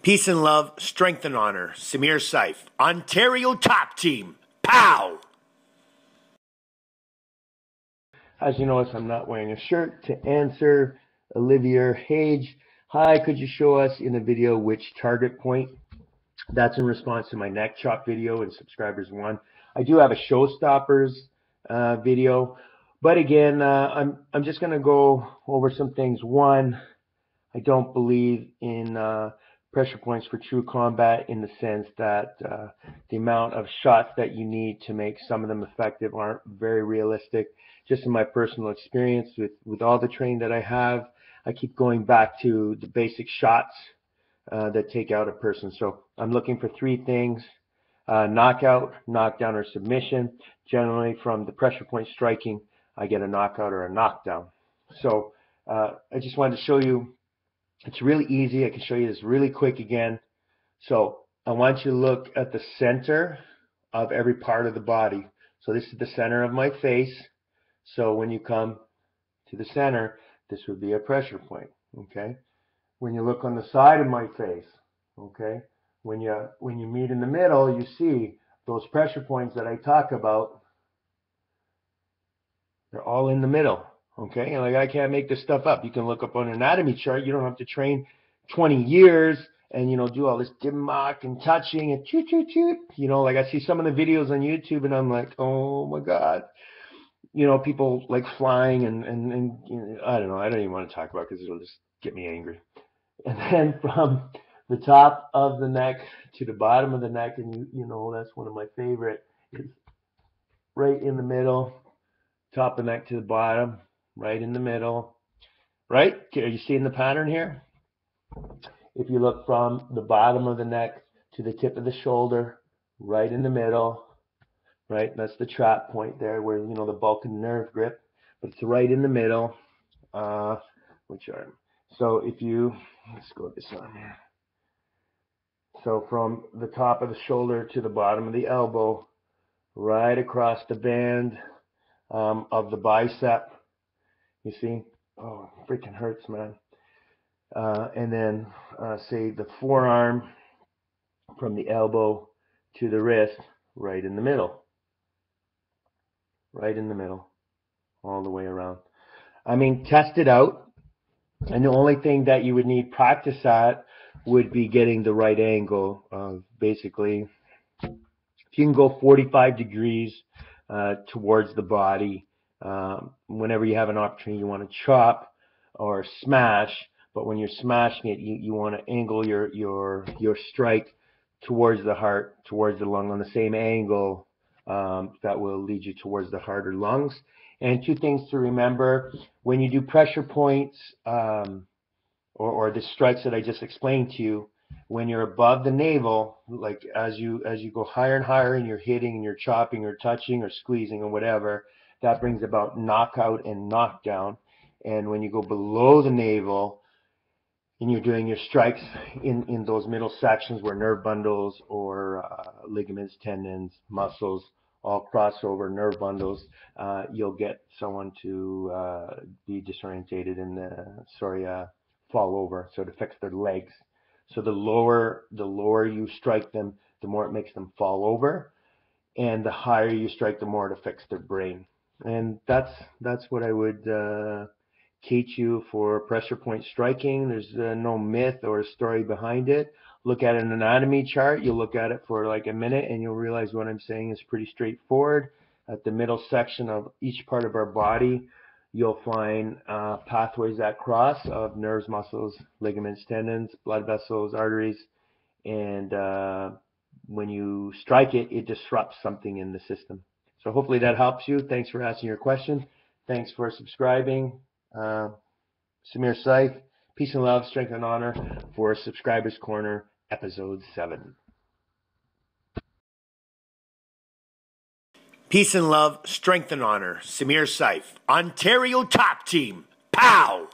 Peace and love, strength and honor. Samir, Seif, Ontario top team. Pow! As you notice, I'm not wearing a shirt. To answer Olivia Hage, hi, could you show us in the video which target point? That's in response to my neck chop video in subscribers 1. I do have a showstoppers video, but again, I'm just going to go over some things. One, I don't believe in pressure points for true combat, in the sense that the amount of shots that you need to make some of them effective aren't very realistic. Just in my personal experience with all the training that I have, I keep going back to the basic shots that take out a person. So I'm looking for 3 things: knockout, knockdown, or submission. Generally, from the pressure point striking, I get a knockout or a knockdown. So I just wanted to show you. It's really easy. I can show you this really quick again. So I want you to look at the center of every part of the body. So this is the center of my face. So when you come to the center, this would be a pressure point. Okay. When you look on the side of my face, okay, when you meet in the middle, you see those pressure points that I talk about. They're all in the middle. Okay, and like, I can't make this stuff up. You can look up on an anatomy chart. You don't have to train 20 years and, do all this dim mock and touching and toot, toot, toot. Like, I see some of the videos on YouTube and I'm like, oh my God. People like flying and I don't know. I don't even want to talk about it because it'll just get me angry. And then from the top of the neck to the bottom of the neck, and that's one of my favorite, is right in the middle, top of the neck to the bottom, right in the middle, right? Are you seeing the pattern here? If you look from the bottom of the neck to the tip of the shoulder, right in the middle, right? That's the trap point there where, the bulk of the nerve grip, but it's right in the middle. Which arm? So let's go with this arm here. So from the top of the shoulder to the bottom of the elbow, right across the band of the bicep, you see? Oh, it freaking hurts, man. And then say the forearm from the elbow to the wrist, right in the middle. Right in the middle, all the way around. I mean, test it out. And the only thing that you would need practice at would be getting the right angle. Basically, if you can go 45 degrees towards the body, whenever you have an opportunity, you want to chop or smash. But when you're smashing it, you want to angle your strike towards the heart, towards the lung, on the same angle that will lead you towards the heart or lungs. And 2 things to remember: when you do pressure points or the strikes that I just explained to you, when you're above the navel, like as you go higher and higher and you're hitting and you're chopping or touching or squeezing or whatever, that brings about knockout and knockdown. And when you go below the navel and you're doing your strikes in those middle sections where nerve bundles or ligaments, tendons, muscles all cross over, nerve bundles, you'll get someone to be disorientated and fall over, so it affects their legs. So the lower you strike them, the more it makes them fall over, and the higher you strike, the more it affects their brain. And that's what I would teach you for pressure point striking. There's no myth or a story behind it. Look at an anatomy chart. You'll look at it for like a minute and you'll realize what I'm saying is pretty straightforward. At the middle section of each part of our body, you'll find pathways that cross of nerves, muscles, ligaments, tendons, blood vessels, arteries, and when you strike it, it disrupts something in the system. So hopefully that helps you. Thanks for asking your question. Thanks for subscribing. Samir, Seif, peace and love, strength and honor for Subscribers Corner, episode 7. Peace and love, strength and honor. Samir, Seif, Ontario top team. Pow!